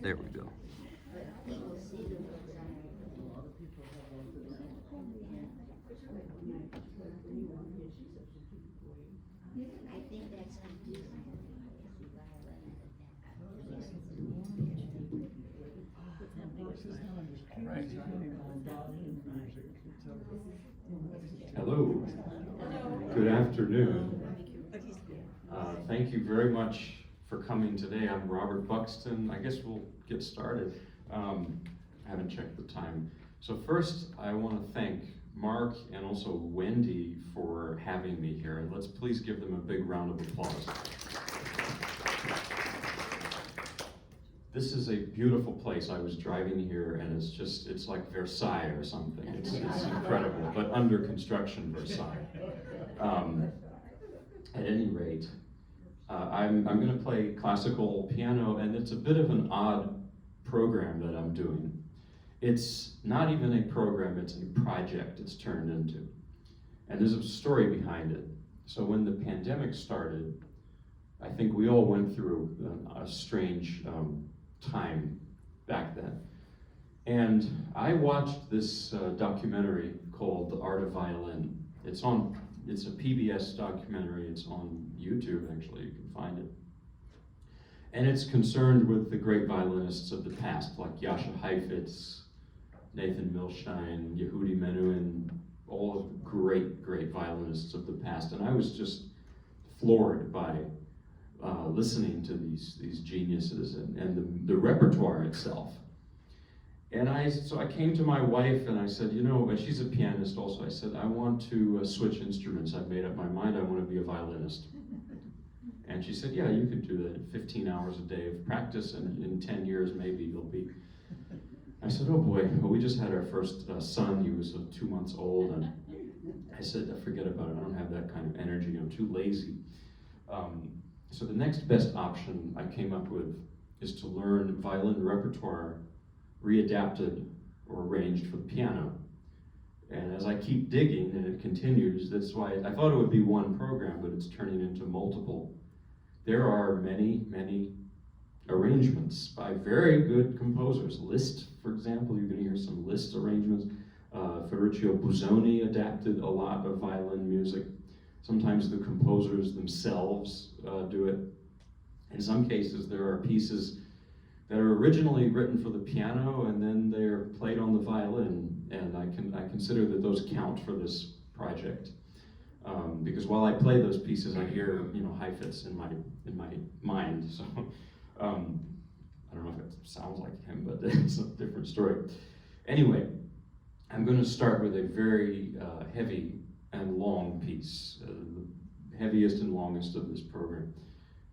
There we go. Right. Hello. Good afternoon. Thank you very much for coming today. I'm Robert Buxton. I guess we'll get started. I haven't checked the time. So first, I want to thank Mark and also Wendy for having me here. And let's please give them a big round of applause. This is a beautiful place. I was driving here and it's like Versailles or something. It's incredible, but under construction Versailles. At any rate, I'm going to play classical piano, and it's a bit of an odd program that I'm doing. It's not even a program, it's a project it's turned into. And there's a story behind it. So when the pandemic started, I think we all went through a strange time back then. And I watched this documentary called The Art of Violin. It's a PBS documentary. It's on YouTube, actually, you can find it. And it's concerned with the great violinists of the past, like Jascha Heifetz, Nathan Milstein, Yehudi Menuhin, all of the great violinists of the past. And I was just floored by listening to these geniuses and the repertoire itself. And so I came to my wife and I said, you know, and she's a pianist also, I said, I want to switch instruments. I've made up my mind, I want to be a violinist. And she said, yeah, you could do that, 15 hours a day of practice, and in 10 years maybe you'll be. I said, oh boy, well, we just had our first son, he was 2 months old, and I said, forget about it, I don't have that kind of energy, I'm too lazy. So the next best option I came up with is to learn violin repertoire readapted or arranged for the piano. And as I keep digging, and it continues, that's why I thought it would be one program, but it's turning into multiple. There are many arrangements by very good composers. Liszt, for example, you're going to hear some Liszt arrangements. Ferruccio Busoni adapted a lot of violin music. Sometimes the composers themselves do it. In some cases, there are pieces that are originally written for the piano and then they're played on the violin, and I consider that those count for this project. Because while I play those pieces, I hear, you know, Heifetz in my mind. So I don't know if it sounds like him, but it's a different story. Anyway, I'm going to start with a very heavy and long piece, the heaviest and longest of this program,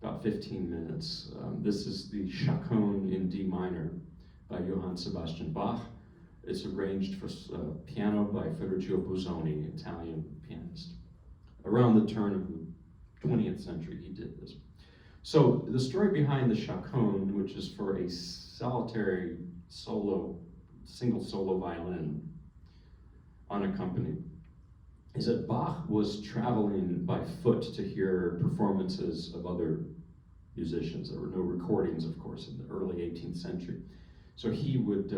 about 15 minutes. This is the Chaconne in D minor by Johann Sebastian Bach. It's arranged for piano by Ferruccio Busoni, Italian pianist. Around the turn of the 20th century, he did this. So the story behind the Chaconne, which is for a solitary single solo violin, unaccompanied, is that Bach was traveling by foot to hear performances of other musicians. There were no recordings, of course, in the early 18th century. So he would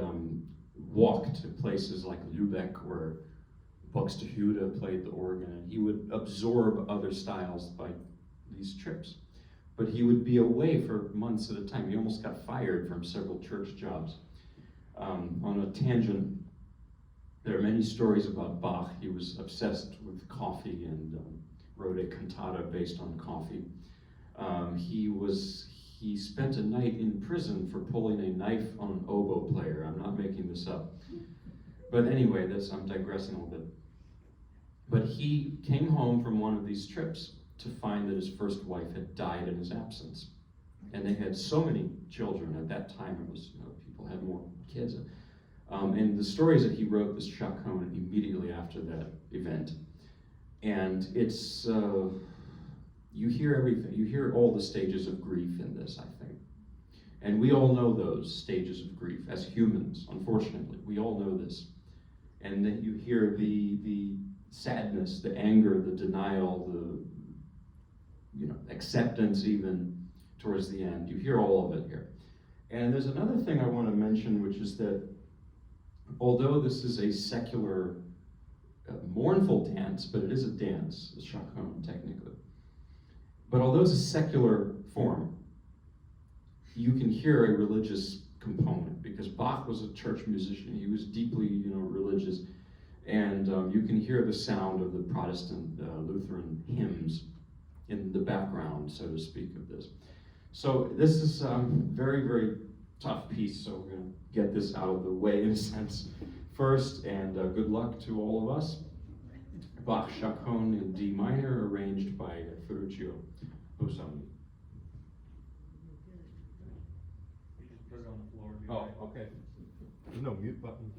walk to places like Lübeck, where Buxtehude played the organ, and he would absorb other styles by these trips. But he would be away for months at a time. He almost got fired from several church jobs. On a tangent, there are many stories about Bach. He was obsessed with coffee and wrote a cantata based on coffee. He spent a night in prison for pulling a knife on an oboe player. I'm not making this up. But anyway, I'm digressing a little bit. But he came home from one of these trips to find that his first wife had died in his absence. And they had so many children at that time. It was, people had more kids. And the story is that he wrote this Chaconne immediately after that event. And it's, you hear everything. You hear all the stages of grief in this, I think. And we all know those stages of grief as humans, unfortunately. We all know this. And then you hear the sadness, the anger, the denial, the acceptance even towards the end. You hear all of it here. And there's another thing I want to mention, which is that although this is a secular, mournful dance, but it is a dance, a chaconne technically. But although it's a secular form, you can hear a religious component because Bach was a church musician. He was deeply, religious, and you can hear the sound of the Protestant Lutheran hymns in the background, so to speak, of this. So this is a very, very tough piece, so we're going to get this out of the way in a sense first, and good luck to all of us. Bach Chaconne in D minor, arranged by Ferruccio Busoni. You just put it on the floor. Oh, okay. There's no mute button.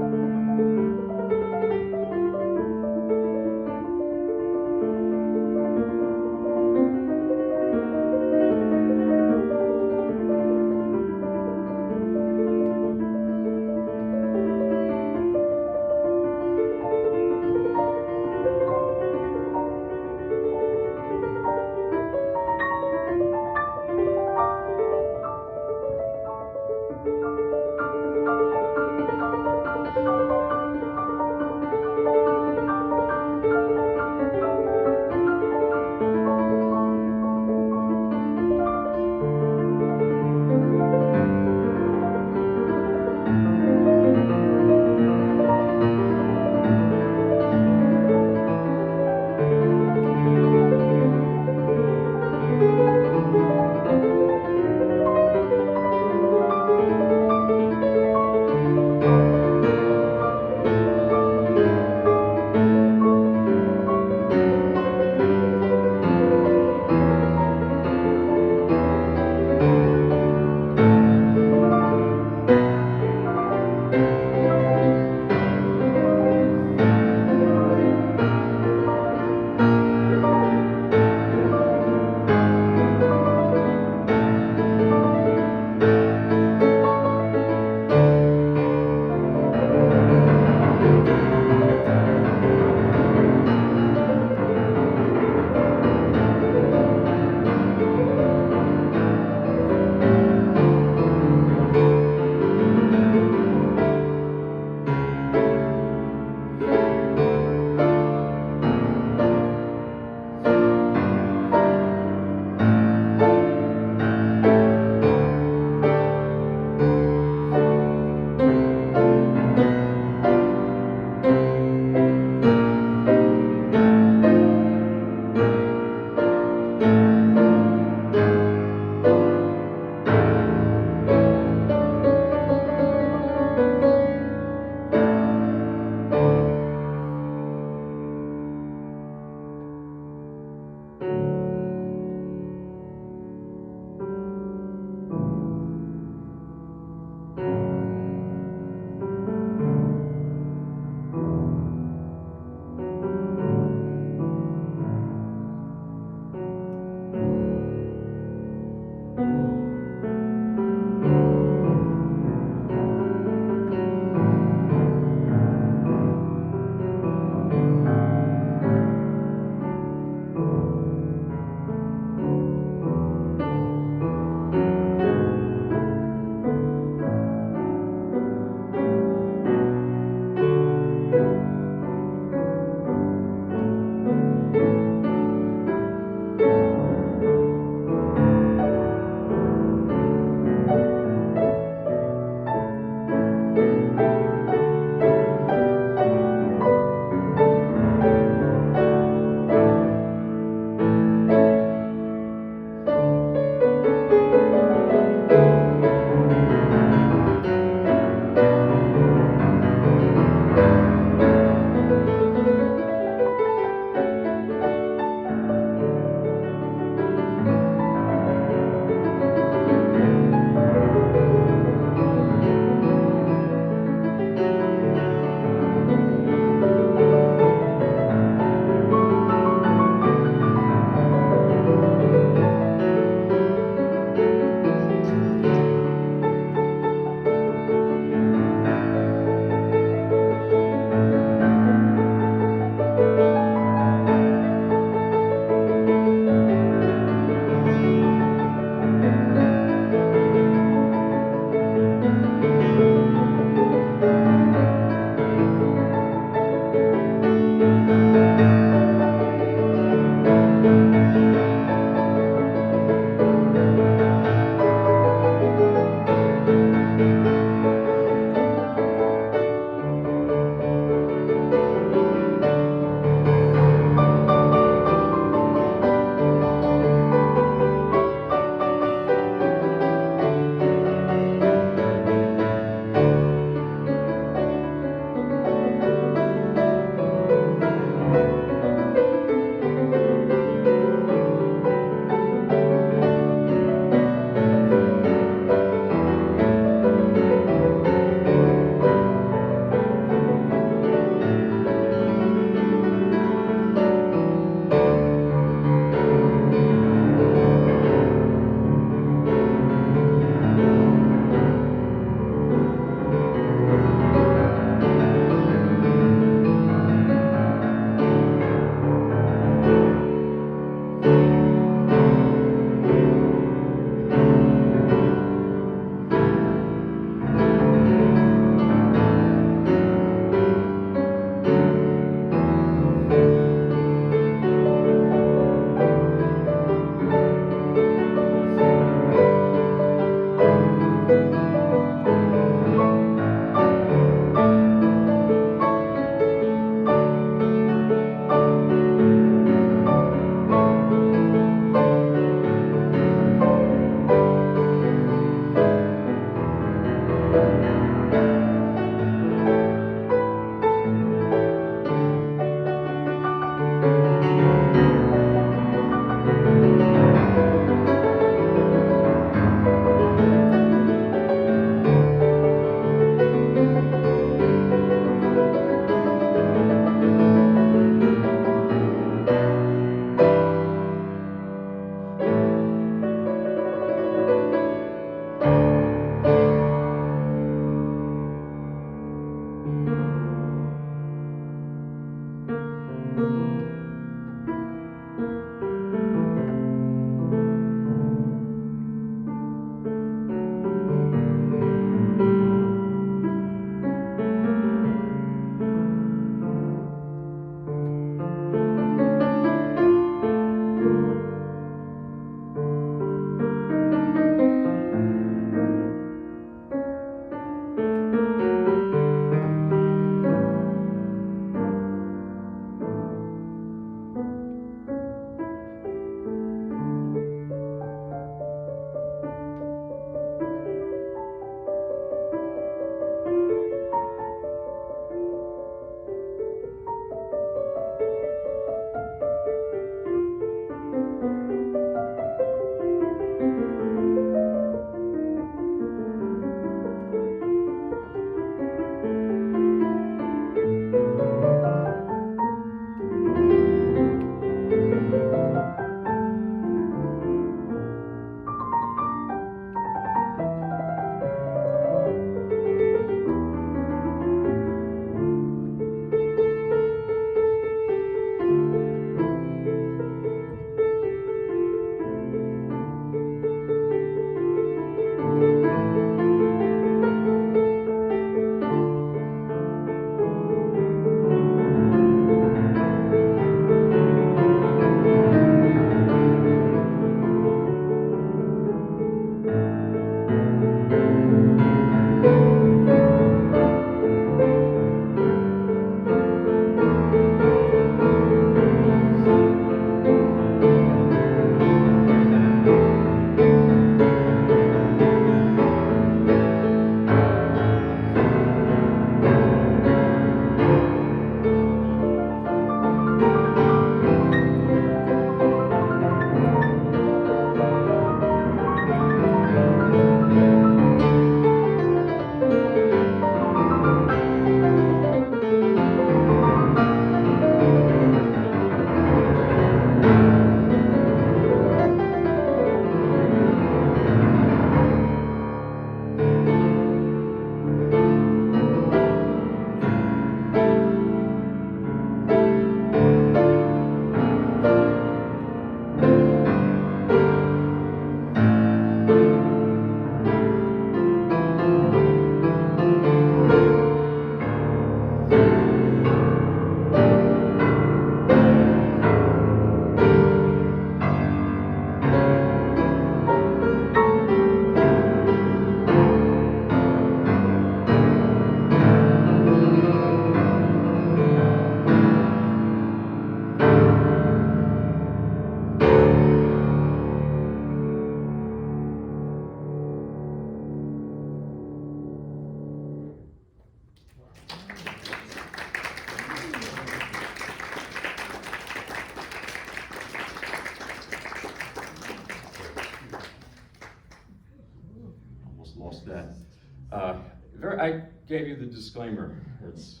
gave you the disclaimer. It's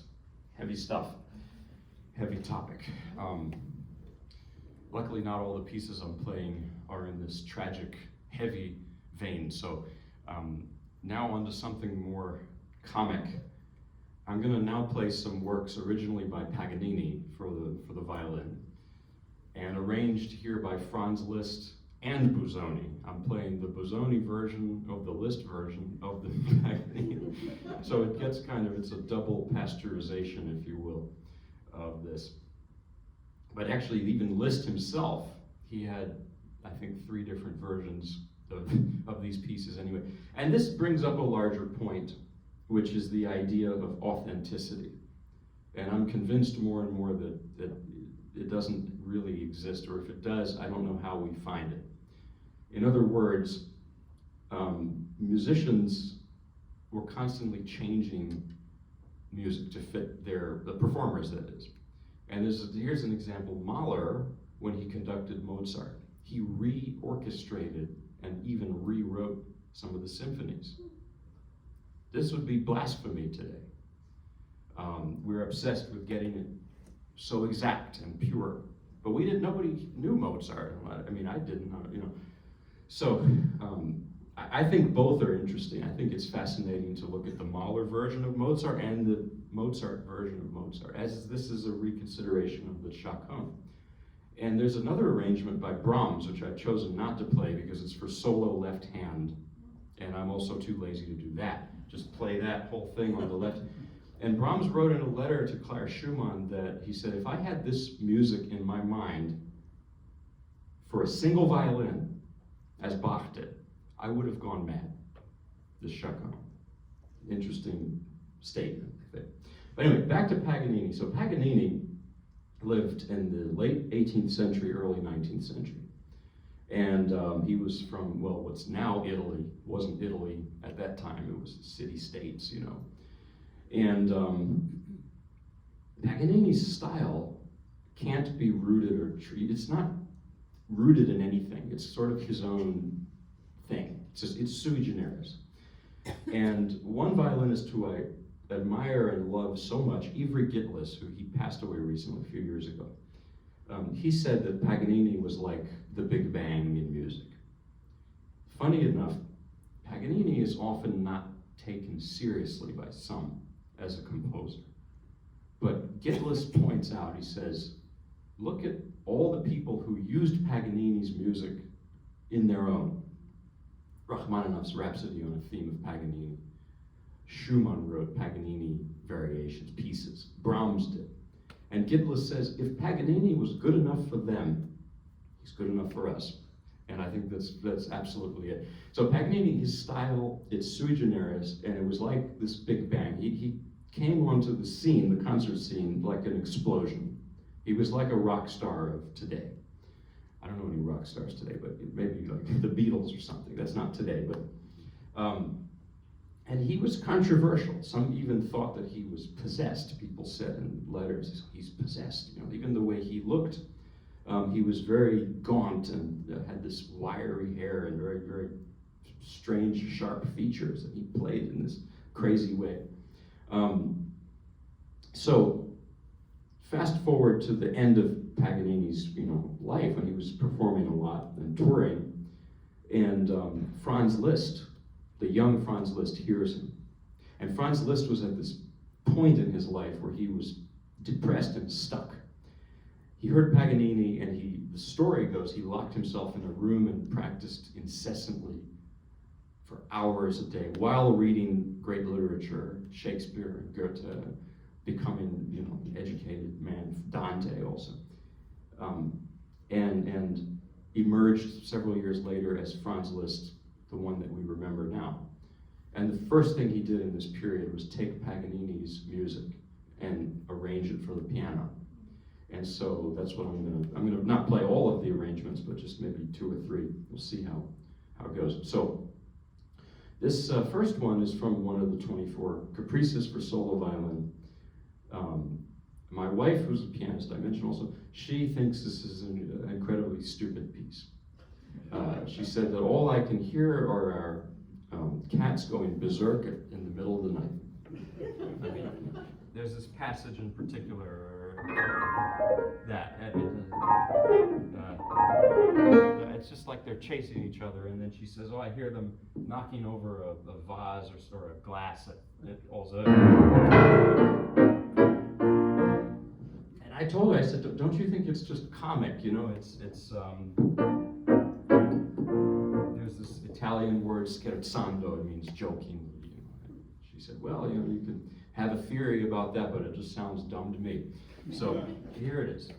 heavy stuff, heavy topic. Luckily, not all the pieces I'm playing are in this tragic, heavy vein. So now onto something more comic. I'm going to now play some works originally by Paganini for the violin, and arranged here by Franz Liszt and Busoni. I'm playing the Busoni version of the Liszt version of the Paganini. So it gets it's a double pasteurization, if you will, of this. But actually, even Liszt himself, he had, I think, 3 different versions of these pieces anyway. And this brings up a larger point, which is the idea of authenticity. And I'm convinced more and more that it doesn't really exist, or if it does, I don't know how we find it. In other words, musicians were constantly changing music to fit the performers, that is. And here's an example. Mahler, when he conducted Mozart, he reorchestrated and even rewrote some of the symphonies. This would be blasphemy today. We're obsessed with getting it so exact and pure. But nobody knew Mozart. I mean, I didn't, So I think both are interesting. I think it's fascinating to look at the Mahler version of Mozart and the Mozart version of Mozart, as this is a reconsideration of the chaconne. And there's another arrangement by Brahms, which I've chosen not to play because it's for solo left hand, and I'm also too lazy to do that. Just play that whole thing on the left. And Brahms wrote in a letter to Clara Schumann that he said, if I had this music in my mind for a single violin, as Bach did, I would have gone mad. This chaconne. Interesting statement, I think. But anyway, back to Paganini. So Paganini lived in the late 18th century, early 19th century. And he was from, what's now Italy. Wasn't Italy at that time. It was city-states, And Paganini's style can't be rooted or treated. It's not rooted in anything. It's sort of his own thing. It's sui generis. And one violinist who I admire and love so much, Ivry Gitlis, who he passed away recently, a few years ago, he said that Paganini was like the Big Bang in music. Funny enough, Paganini is often not taken seriously by some as a composer. But Gitlis points out, he says, look at all the people who used Paganini's music in their own. Rachmaninoff's Rhapsody on a Theme of Paganini. Schumann wrote Paganini variations, pieces. Brahms did. And Gitlis says, if Paganini was good enough for them, he's good enough for us. And I think that's absolutely it. So Paganini, his style, it's sui generis, and it was like this Big Bang. He came onto the scene, the concert scene, like an explosion. He was like a rock star of today. I don't know any rock stars today, but maybe like the Beatles or something. That's not today, but and he was controversial. Some even thought that he was possessed. People said in letters, he's possessed. Even the way he looked, he was very gaunt and had this wiry hair and very, very strange, sharp features, and he played in this crazy way. So, fast forward to the end of Paganini's, life, when he was performing a lot and touring, and Franz Liszt, the young Franz Liszt, hears him. And Franz Liszt was at this point in his life where he was depressed and stuck. He heard Paganini, and the story goes, he locked himself in a room and practiced incessantly for hours a day while reading great literature, Shakespeare, Goethe, becoming, an educated man, Dante also. And emerged several years later as Franz Liszt, the one that we remember now. And the first thing he did in this period was take Paganini's music and arrange it for the piano. And so that's what I'm gonna not play all of the arrangements, but just maybe 2 or 3. We'll see how it goes. So this first one is from one of the 24 Caprices for solo violin. My wife, who's a pianist, I mentioned also, she thinks this is an incredibly stupid piece. She said that all I can hear are our cats going berserk in the middle of the night. There's this passage in particular that it's just like they're chasing each other, and then she says, "Oh, I hear them knocking over a vase or a glass at also." And I told her, I said, "Don't you think it's just comic? You know, it's there's this Italian word scherzando. It means jokingly. You know." She said, "Well, you know, you could have a theory about that, but it just sounds dumb to me." So here it is.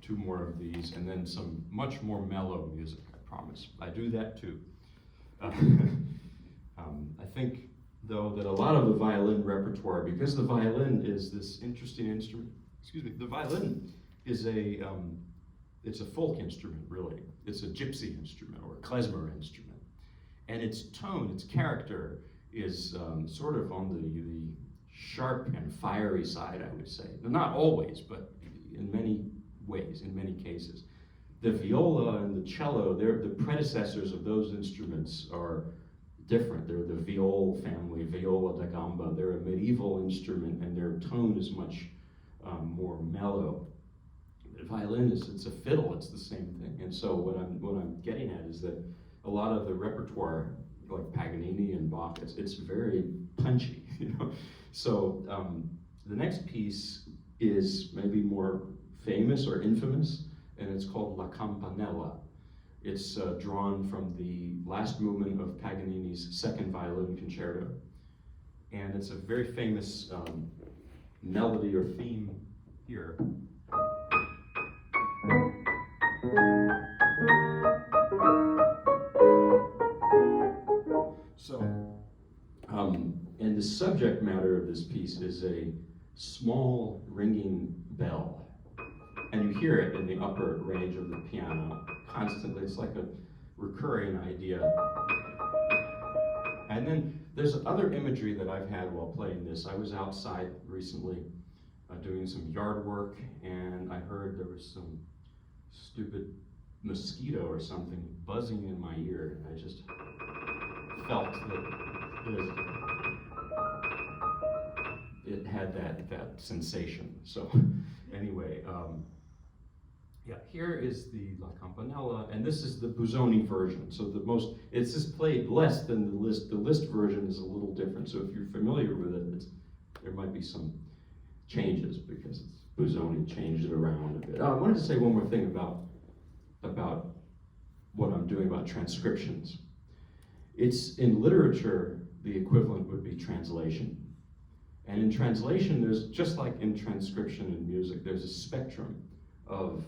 2 more of these, and then some much more mellow music, I promise. I do that too. I think, though, that a lot of the violin repertoire, because the violin is this interesting instrument, the violin is it's a folk instrument, really. It's a gypsy instrument or a klezmer instrument. And its tone, its character, is sort of on the sharp and fiery side, I would say. Not always, but in many ways, in many cases. The viola and the cello, they're the predecessors of those instruments are different. They're the viol family, viola da gamba. They're a medieval instrument, and their tone is much more mellow. The violin it's a fiddle. It's the same thing. And so what I'm getting at is that a lot of the repertoire, like Paganini and Bach, it's very punchy, you know. So the next piece is maybe more famous or infamous, and it's called La Campanella. It's drawn from the last movement of Paganini's second violin concerto. And it's a very famous melody or theme here. So, and the subject matter of this piece is a small ringing bell. And you hear it in the upper range of the piano constantly. It's like a recurring idea. And then there's other imagery that I've had while playing this. I was outside recently doing some yard work, and I heard there was some stupid mosquito or something buzzing in my ear. And I just felt that it had that sensation. So anyway, yeah, here is the La Campanella, and this is the Busoni version. So it's just played less than the Liszt. The Liszt version is a little different. So if you're familiar with it, there might be some changes because Busoni changed it around a bit. I wanted to say one more thing about what I'm doing about transcriptions. It's in literature, the equivalent would be translation. And in translation, there's, just like in transcription in music, there's a spectrum of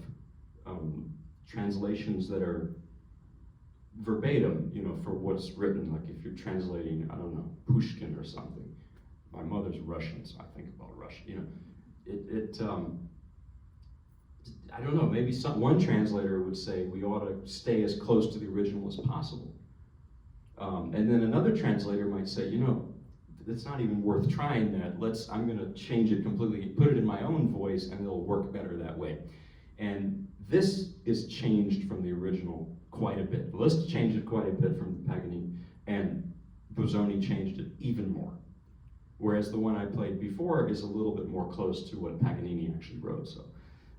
translations that are verbatim, you know, for what's written. Like if you're translating, I don't know, Pushkin or something. My mother's Russian, so I think about Russian. You know, I don't know, maybe one translator would say we ought to stay as close to the original as possible. And then another translator might say, you know, it's not even worth trying that. I'm going to change it completely, put it in my own voice, and it'll work better that way. And this is changed from the original quite a bit. Liszt changed it quite a bit from Paganini, and Busoni changed it even more. Whereas the one I played before is a little bit more close to what Paganini actually wrote. So,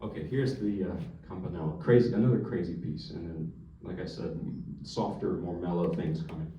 okay, here's the Campanella. Another crazy piece, and then, like I said, softer, more mellow things coming.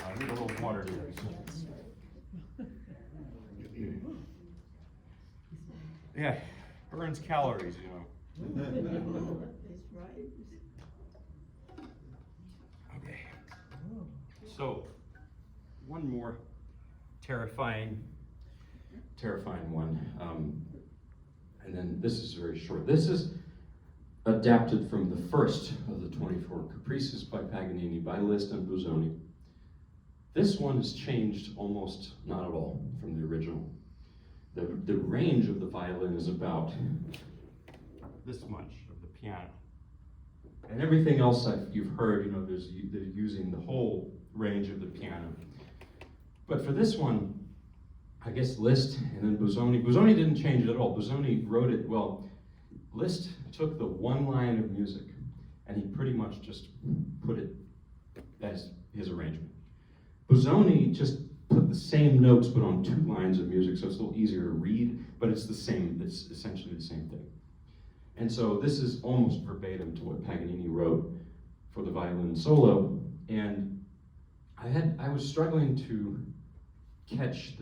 I need a little water here. Yeah, burns calories, you know. That's right. Okay. So, one more terrifying one. And then this is very short. This is adapted from the first of the 24 Caprices by Paganini, by Liszt and Busoni. This one is changed almost not at all from the original. The range of the violin is about this much of the piano. And everything else you've heard, you know, they're using the whole range of the piano. But for this one, I guess Liszt and then Busoni didn't change it at all. Busoni wrote it, well, Liszt took the one line of music and he pretty much just put it as his arrangement. Busoni just put the same notes but on two lines of music, so it's a little easier to read, but it's essentially the same thing. And so this is almost verbatim to what Paganini wrote for the violin solo, and I was struggling to catch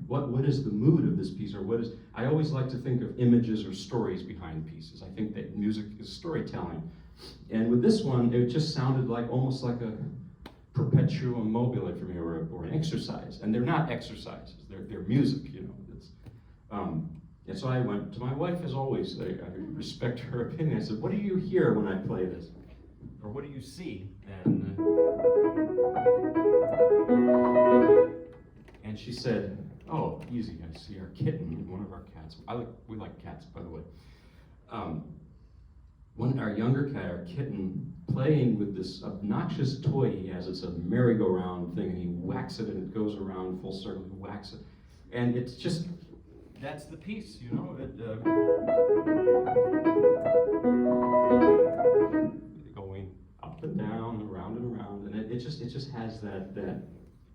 what is the mood of this piece, or I always like to think of images or stories behind pieces. I think that music is storytelling. And with this one, it just sounded like almost like a perpetuum mobile for me, or an exercise. And they're not exercises, they're music, you know. And so I went to my wife, as always. I respect her opinion. I said, what do you hear when I play this? Or what do you see? And she said, oh, easy, I see our kitten, one of our cats. We like cats, by the way. Our younger cat, our kitten, playing with this obnoxious toy he has. It's a merry-go-round thing, and he whacks it, and it goes around full circle, he whacks it. And it's just, that's the piece, you know.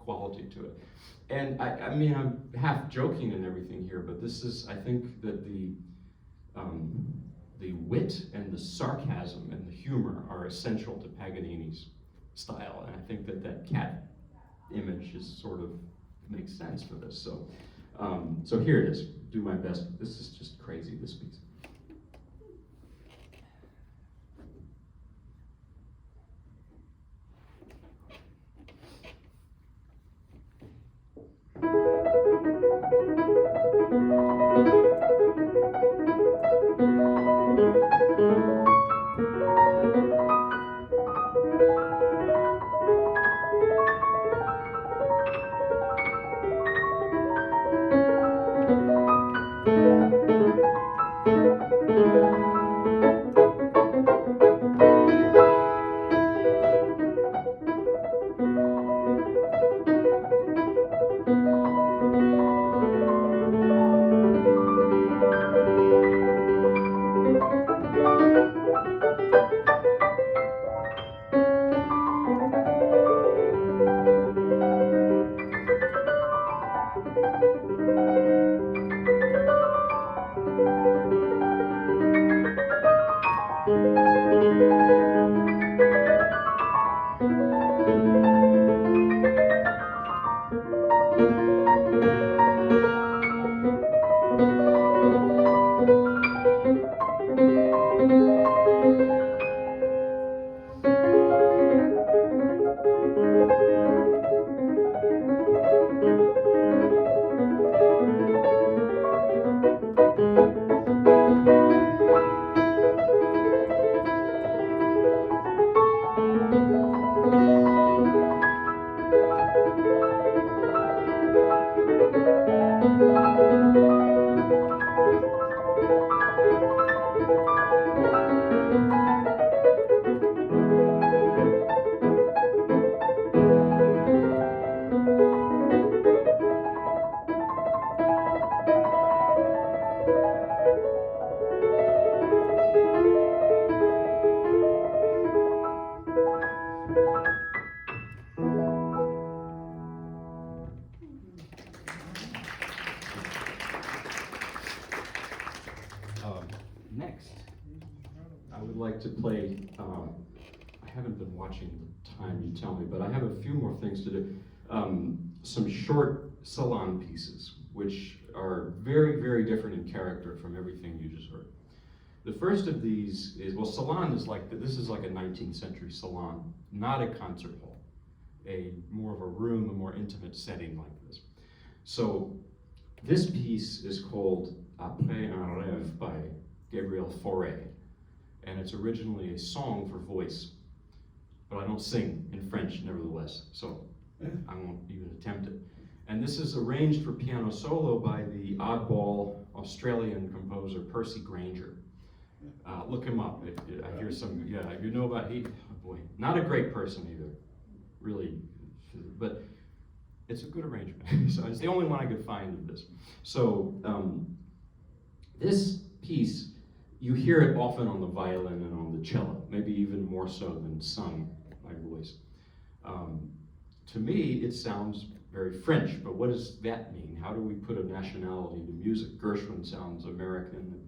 quality to it. And I mean, I'm half joking and everything here, but this is, I think that the wit and the sarcasm and the humor are essential to Paganini's style, and I think that that cat image is sort of makes sense for this. So here it is. Do my best. This is just crazy, this piece. Next, I would like to play, I haven't been watching the time, you tell me, but I have a few more things to do. Some short salon pieces, which are very, very different in character from everything you just heard. The first of these is, well, salon is like, this is like a 19th century salon, not a concert hall, more of a room, a more intimate setting like this. So this piece is called Après un rêve by Gabriel Fauré, and it's originally a song for voice, but I don't sing in French nevertheless, so I won't even attempt it. And this is arranged for piano solo by the oddball Australian composer Percy Grainger. Look him up. I hear some, yeah, you know about, oh boy, not a great person either, really, but it's a good arrangement. So it's the only one I could find of this. So this piece, you hear it often on the violin and on the cello, maybe even more so than sung by voice. To me, it sounds very French, but what does that mean? How do we put a nationality to music? Gershwin sounds American,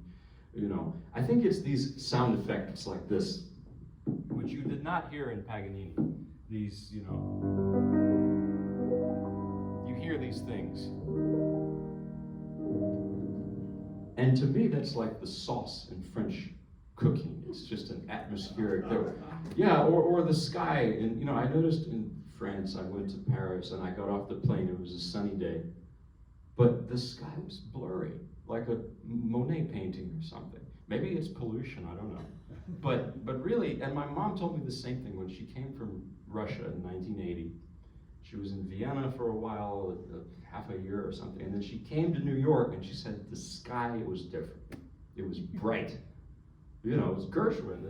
you know. I think it's these sound effects like this, which you did not hear in Paganini. These, you know, you hear these things. And to me, that's like the sauce in French cooking. It's just an atmospheric, yeah, or the sky. And you know, I noticed in France, I went to Paris and I got off the plane, it was a sunny day, but the sky was blurry, like a Monet painting or something. Maybe it's pollution, I don't know. But really, and my mom told me the same thing when she came from Russia in 1980. She was in Vienna for a while, half a year or something, and then she came to New York and she said the sky was different. It was bright. You know, it was Gershwin.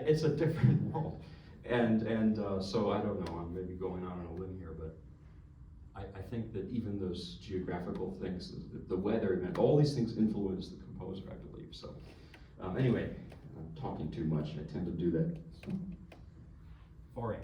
It's a different world. And so I don't know, I'm maybe going out on a limb here, but I think that even those geographical things, the weather, and all these things influence the composer, I believe. So anyway, I'm talking too much, I tend to do that. 4A.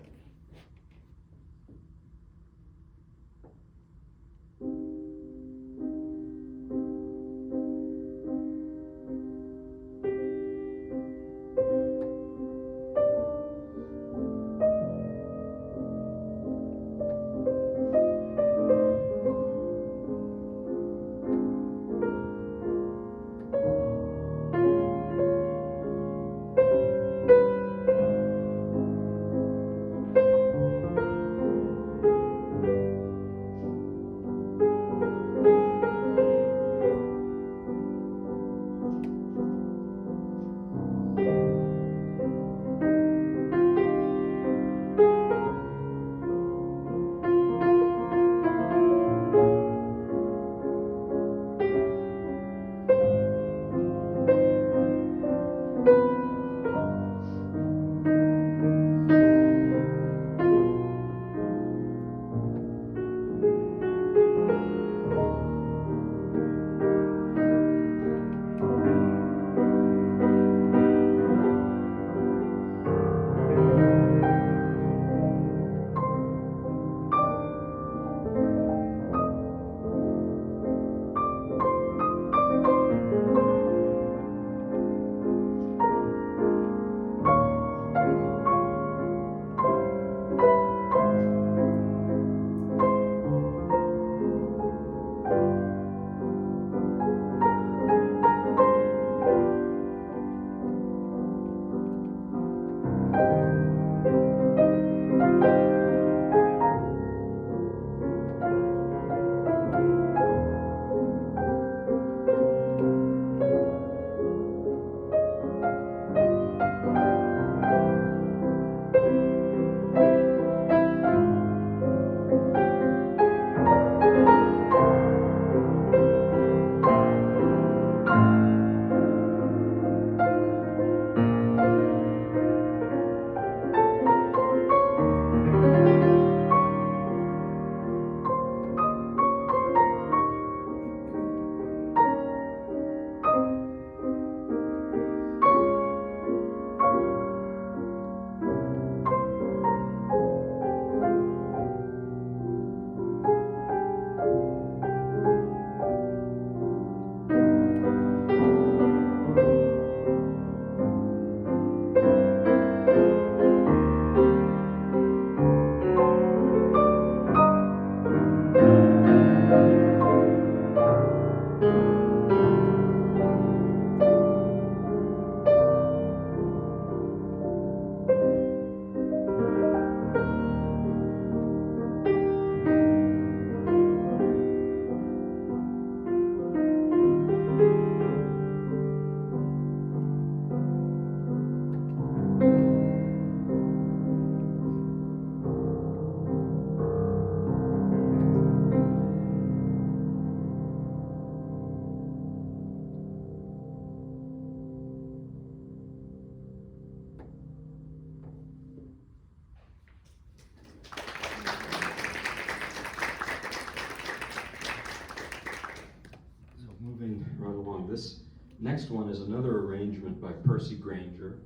This next one is another arrangement by Percy Grainger.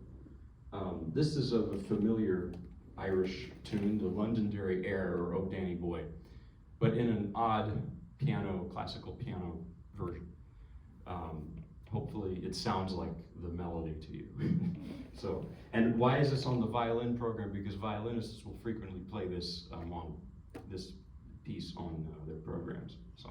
This is of a familiar Irish tune, the Londonderry Air or O Danny Boy, but in an odd piano, classical piano version. Hopefully it sounds like the melody to you. So, and why is this on the violin program? Because violinists will frequently play this on this piece on their programs. So.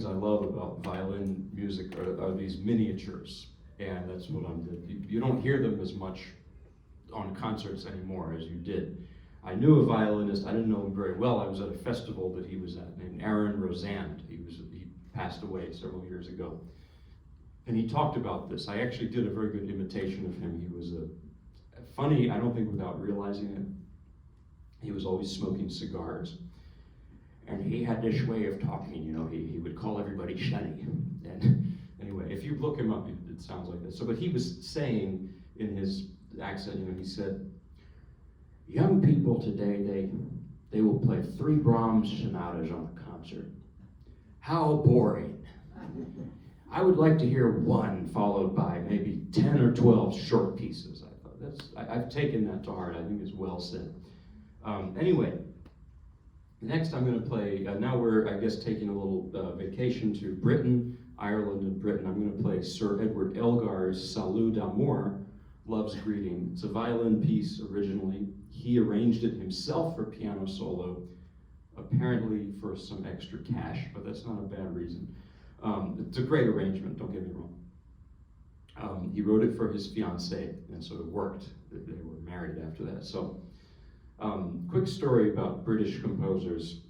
things I love about violin music are these miniatures, and that's what I'm doing. You don't hear them as much on concerts anymore as you did. I knew a violinist, I didn't know him very well. I was at a festival that he was at named Aaron Rosand. He passed away several years ago. And he talked about this. I actually did a very good imitation of him. He was funny, I don't think without realizing it. He was always smoking cigars. And he had this way of talking, you know, he would call everybody Shani. And anyway, if you look him up, it sounds like this. So, but he was saying in his accent, you know, he said, young people today, they will play 3 Brahms sonatas on a concert. How boring. I would like to hear 1 followed by maybe 10 or 12 short pieces. I thought I've taken that to heart. I think it's well said. Anyway, next I'm going to play, now we're, I guess, taking a little vacation to Britain, Ireland and Britain. I'm going to play Sir Edward Elgar's Salut d'Amour, Love's Greeting. It's a violin piece originally. He arranged it himself for piano solo, apparently for some extra cash, but that's not a bad reason. It's a great arrangement, don't get me wrong. He wrote it for his fiancée, and so it worked. They were married after that. So, quick story about British composers.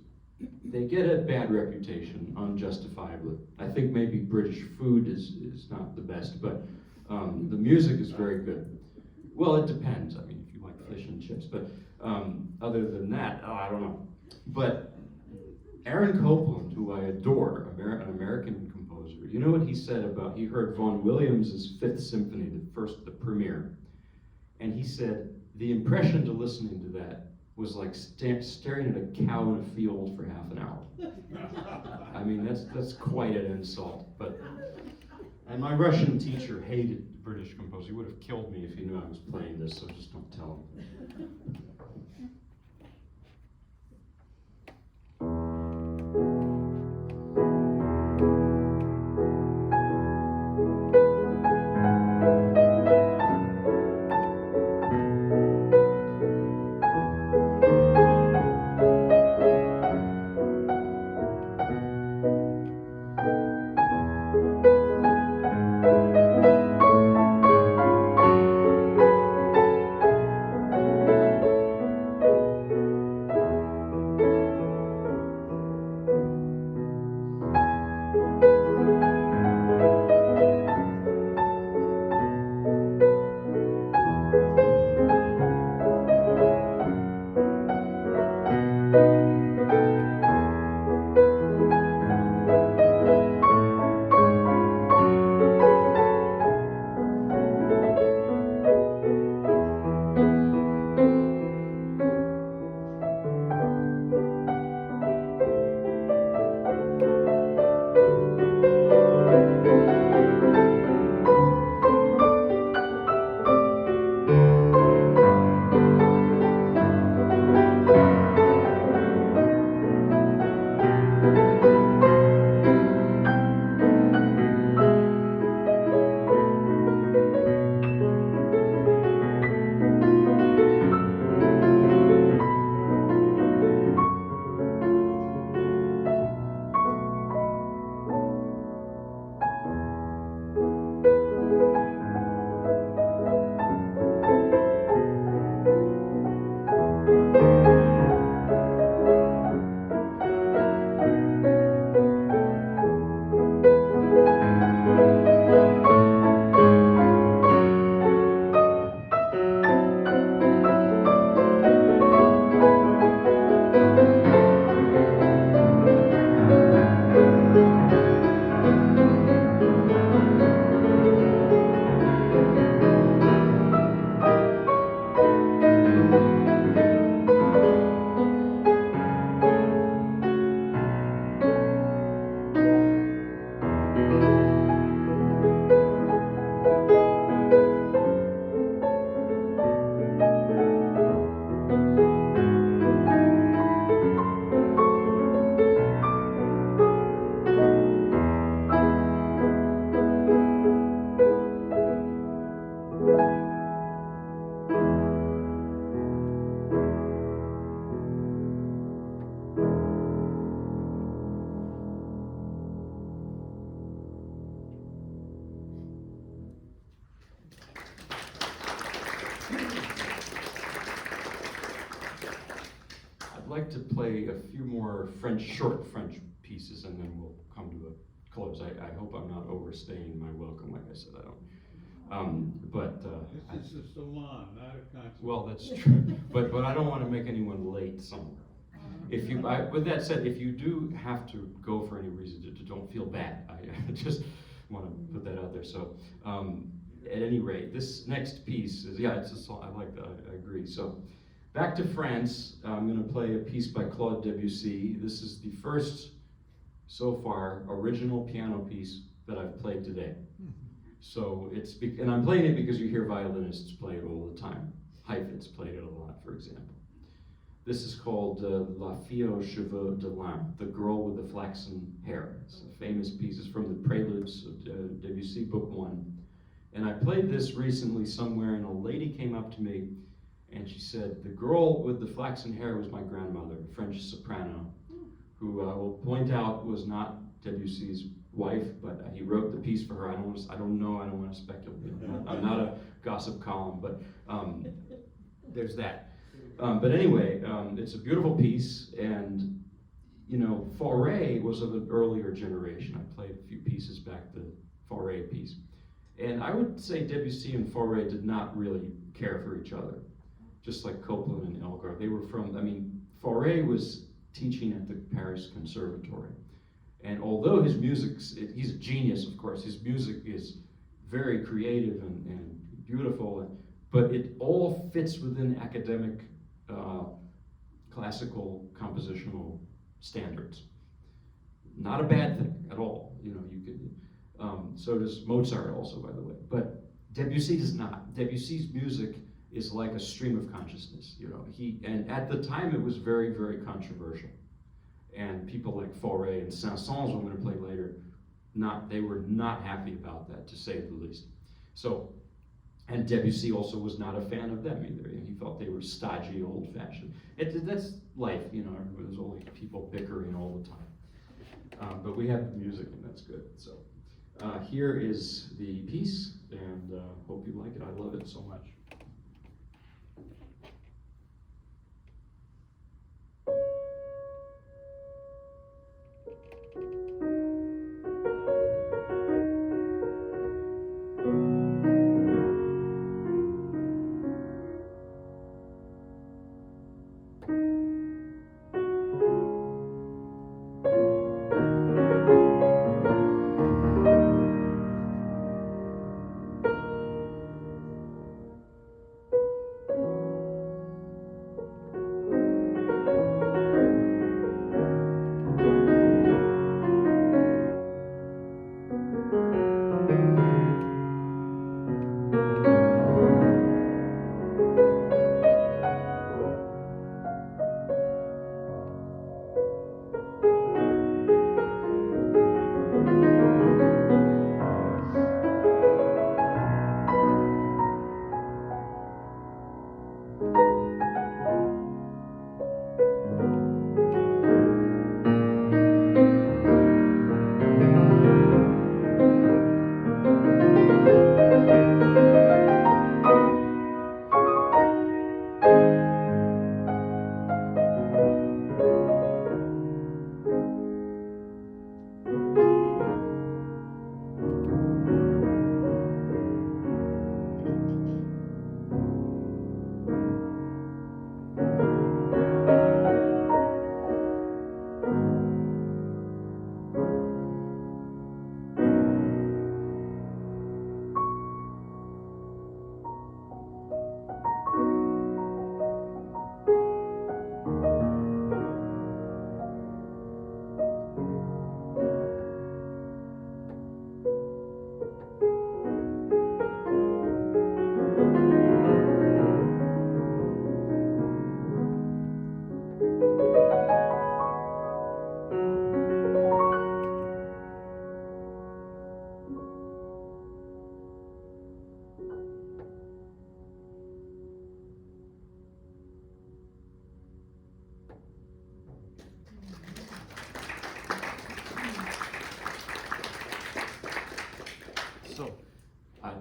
They get a bad reputation, unjustifiably. I think maybe British food is not the best, but the music is very good. Well, it depends. I mean, if you like fish and chips, but other than that, I don't know. But Aaron Copland, who I adore, an American composer, you know what he said about, he heard Vaughan Williams' Fifth Symphony, the premiere, and he said, the impression to listening to that was like staring at a cow in a field for half an hour. I mean, that's quite an insult. But, and my Russian teacher hated British composers. He would have killed me if he knew I was playing this, so just don't tell him. like to play a few more short French pieces, and then we'll come to a close. I hope I'm not overstaying my welcome. Like I said, I don't. This is a salon, not a concert. Well, that's true. But I don't want to make anyone late somewhere. With that said, if you do have to go for any reason, don't feel bad. I just want to put that out there. So, at any rate, this next piece is, it's a song. I like that. I agree. So, back to France. I'm going to play a piece by Claude Debussy. This is the first, so far, original piano piece that I've played today. So and I'm playing it because you hear violinists play it all the time. Heifetz played it a lot, for example. This is called La Fille aux Cheveux de Lin, The Girl with the Flaxen Hair. It's a famous piece. It's from the Preludes of Debussy, Book 1. And I played this recently somewhere, and a lady came up to me, and she said, the girl with the flaxen hair was my grandmother, a French soprano, who I will point out was not Debussy's wife, but he wrote the piece for her. I don't want to speculate. I'm not a gossip column, but there's that. But anyway, it's a beautiful piece, and Fauré was of an earlier generation. I played a few pieces back, the Fauré piece. And I would say Debussy and Fauré did not really care for each other, just like Copland and Elgar. They were Fauré was teaching at the Paris Conservatory. And although his music's, he's a genius, of course, his music is very creative and beautiful, but it all fits within academic classical compositional standards. Not a bad thing at all. You could. So does Mozart also, by the way. But Debussy does not. Debussy's music is like a stream of consciousness. And at the time it was very, very controversial. And people like Fauré and Saint-Saëns, I'm going to play later, they were not happy about that, to say the least. So, and Debussy also was not a fan of them either. He felt they were stodgy, old-fashioned. That's life, there's always people bickering all the time. But we have music, and that's good. So, here is the piece, and hope you like it. I love it so much.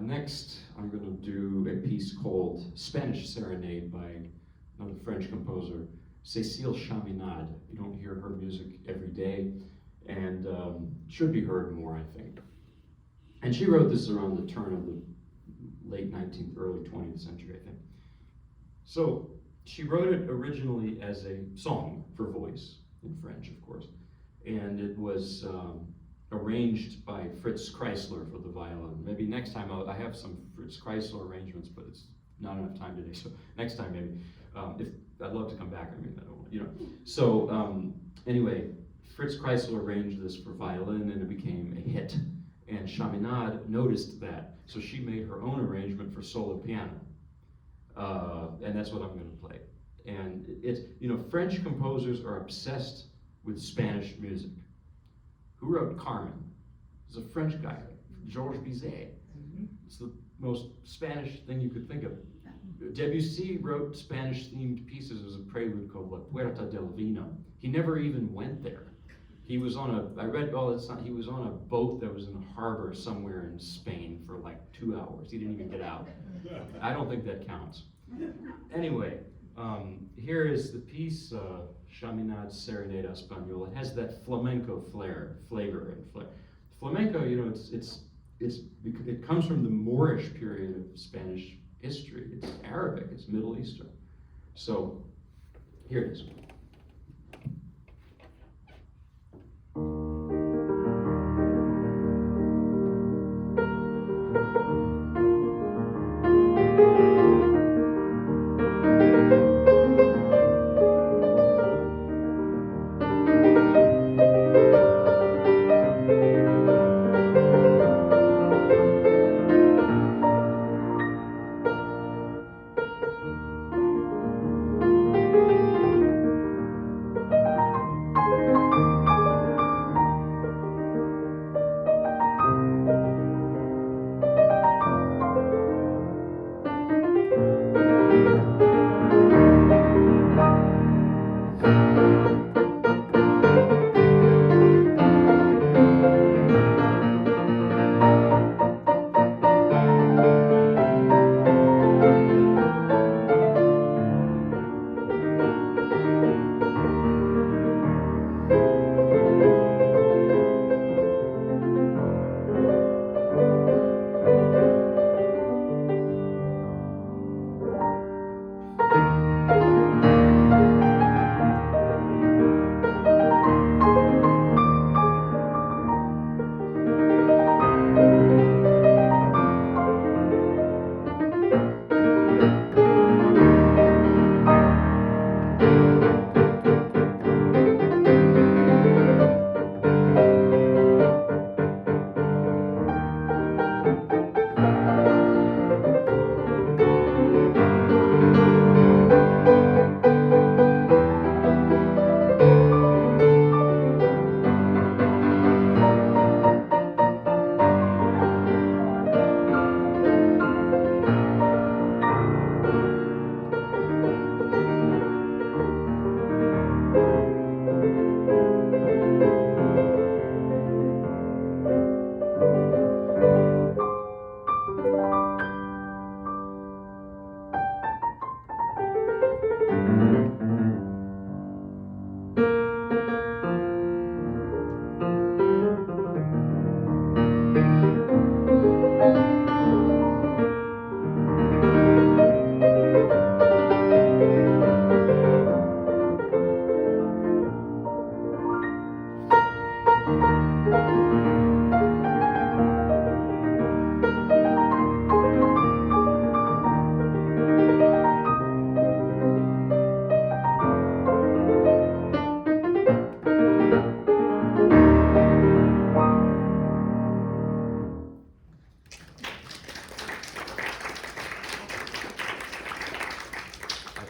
Next, I'm going to do a piece called Spanish Serenade by another French composer. Cécile Chaminade. You don't hear her music every day, and should be heard more, I think. And she wrote this around the turn of the late 19th, early 20th century, I think. So she wrote it originally as a song for voice, in French, of course, and it was arranged by Fritz Kreisler for the violin. Maybe next time I have some Fritz Kreisler arrangements, but it's not enough time today, so next time maybe. If I'd love to come back, I mean, I don't, you know. So anyway, Fritz Kreisler arranged this for violin, and it became a hit. And Chaminade noticed that, so she made her own arrangement for solo piano, and that's what I'm going to play. And it's, you know, French composers are obsessed with Spanish music. Who wrote Carmen? It's a French guy, Georges Bizet. It's the most Spanish thing you could think of. Debussy wrote Spanish-themed pieces as a prelude called La Puerta del Vino. He never even went there. He was on a, I read all this, he was on a boat that was in a harbor somewhere in Spain for like 2 hours. He didn't even get out. I don't think that counts. Anyway, here is the piece, Chaminade's Serenade Española. It has that flamenco flavor and flair. Flamenco, you know, it comes from the Moorish period of Spanish history. It's Arabic, it's Middle Eastern. So, here it is.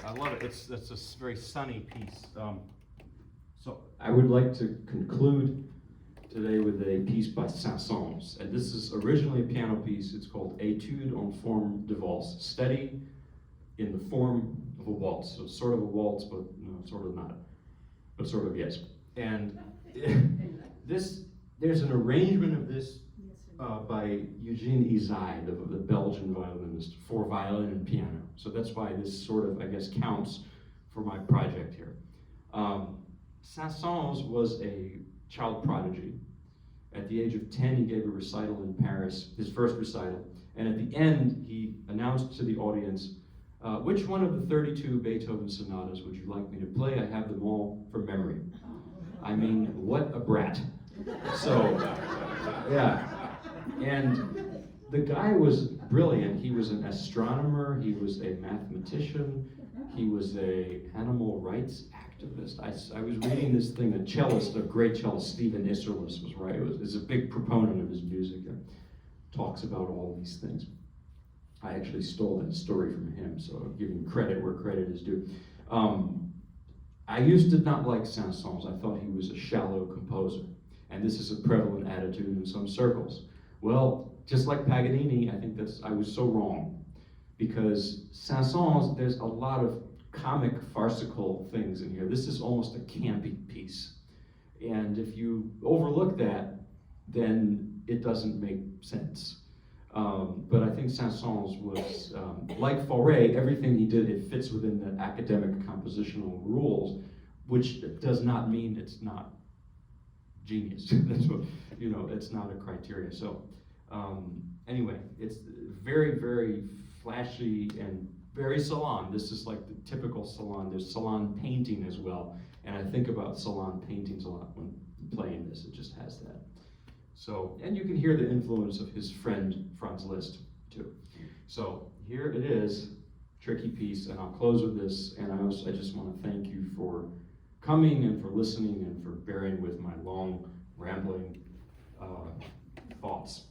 I love it. It's a very sunny piece. So I would like to conclude today with a piece by Saint-Saëns. And this is originally a piano piece. It's called Étude en forme de valse, study in the form of a waltz. So sort of a waltz, but no, sort of not. But sort of yes. And there's an arrangement of this by Eugene Izay, the Belgian violinist, for violin and piano. So that's why this sort of, I guess, counts for my project here. Saint-Saëns was a child prodigy. At the age of 10, he gave a recital in Paris, his first recital, and at the end, he announced to the audience, which one of the 32 Beethoven sonatas would you like me to play? I have them all from memory. I mean, what a brat. So, yeah. And the guy was brilliant. He was an astronomer, he was a mathematician, he was a animal rights activist. I was reading this thing, a cellist, a great cellist, Stephen Isserlis was right. Is a big proponent of his music and talks about all these things. I actually stole that story from him, so I'm giving credit where credit is due. I used to not like Saint-Saëns. I thought he was a shallow composer, and this is a prevalent attitude in some circles. Well, just like Paganini, I think I was so wrong, because Saint-Saëns, there's a lot of comic, farcical things in here. This is almost a campy piece, and if you overlook that, then it doesn't make sense. But I think Saint-Saëns was, like Fauré, everything he did, it fits within the academic compositional rules, which does not mean it's not genius. That's what, it's not a criteria. So anyway, it's very, very flashy and very salon. This is like the typical salon. There's salon painting as well. And I think about salon paintings a lot when playing this. It just has that. So, and you can hear the influence of his friend Franz Liszt too. So here it is, tricky piece, and I'll close with this. And I just want to thank you for coming and for listening and for bearing with my long, rambling thoughts.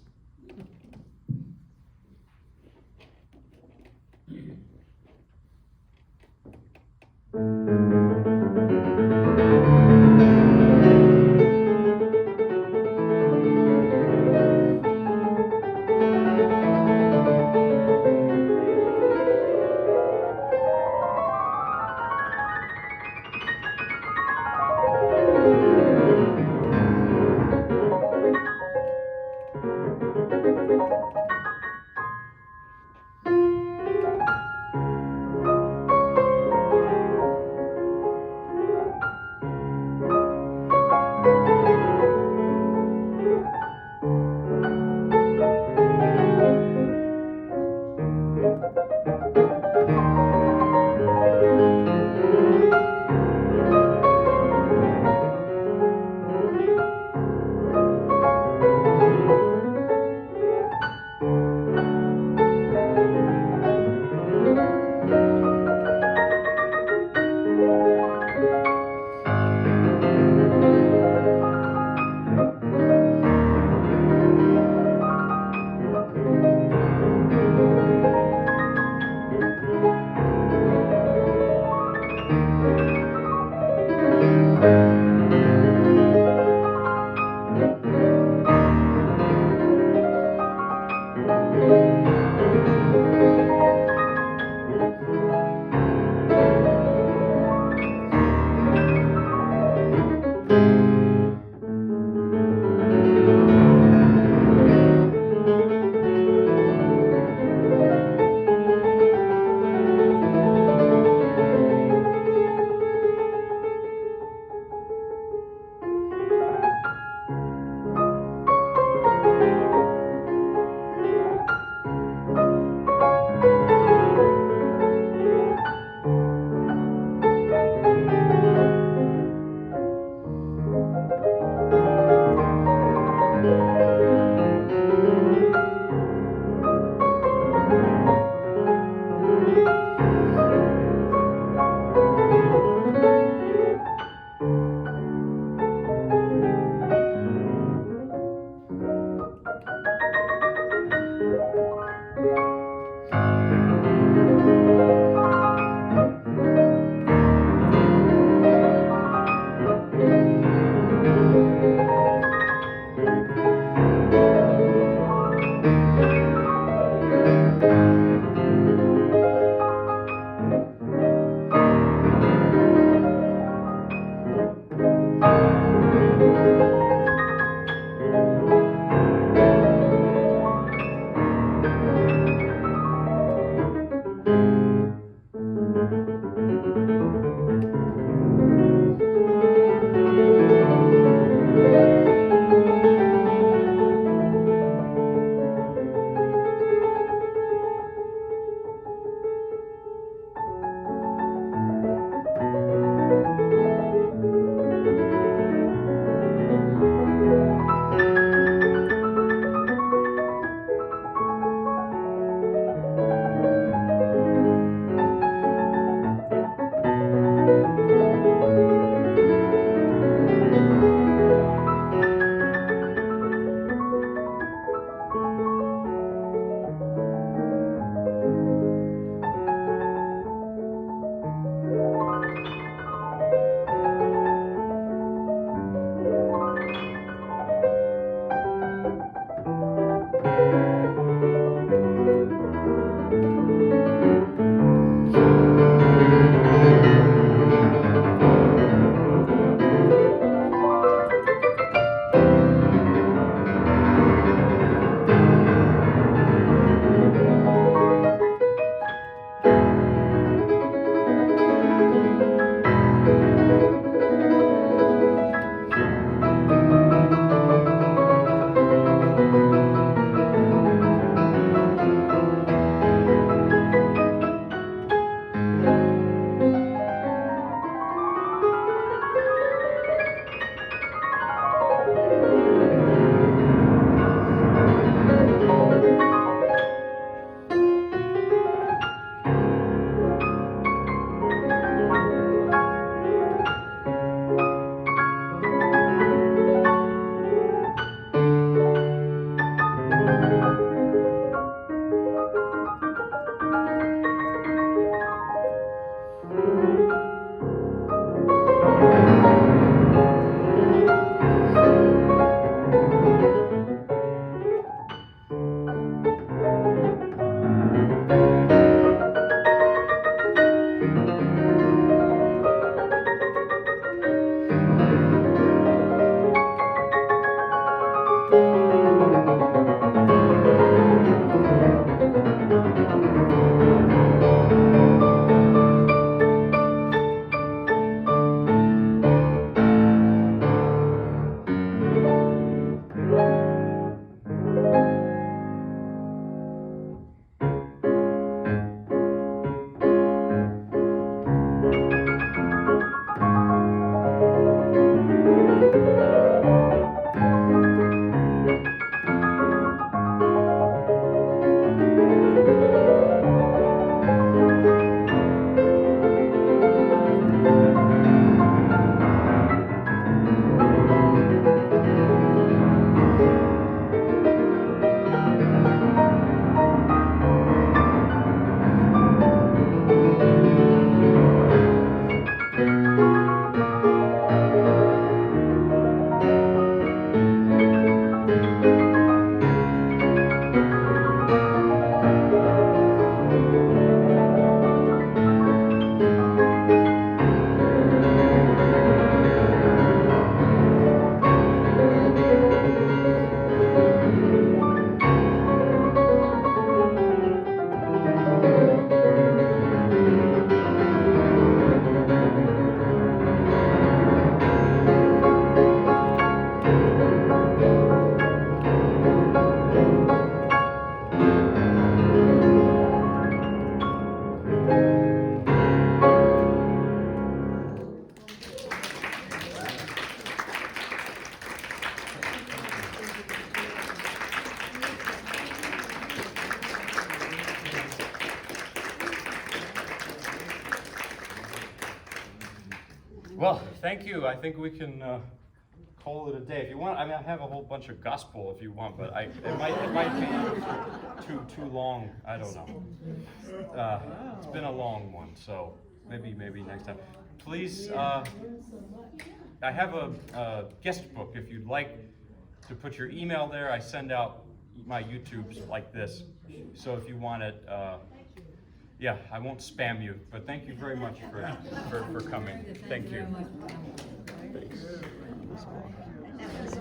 Well, thank you. I think we can call it a day. If you want, I mean, I have a whole bunch of gospel if you want, but it might be too long. I don't know. It's been a long one, so maybe next time. Please, I have a guest book if you'd like to put your email there. I send out my YouTubes like this, so if you want it, yeah, I won't spam you. But thank you very much for coming. Thank you.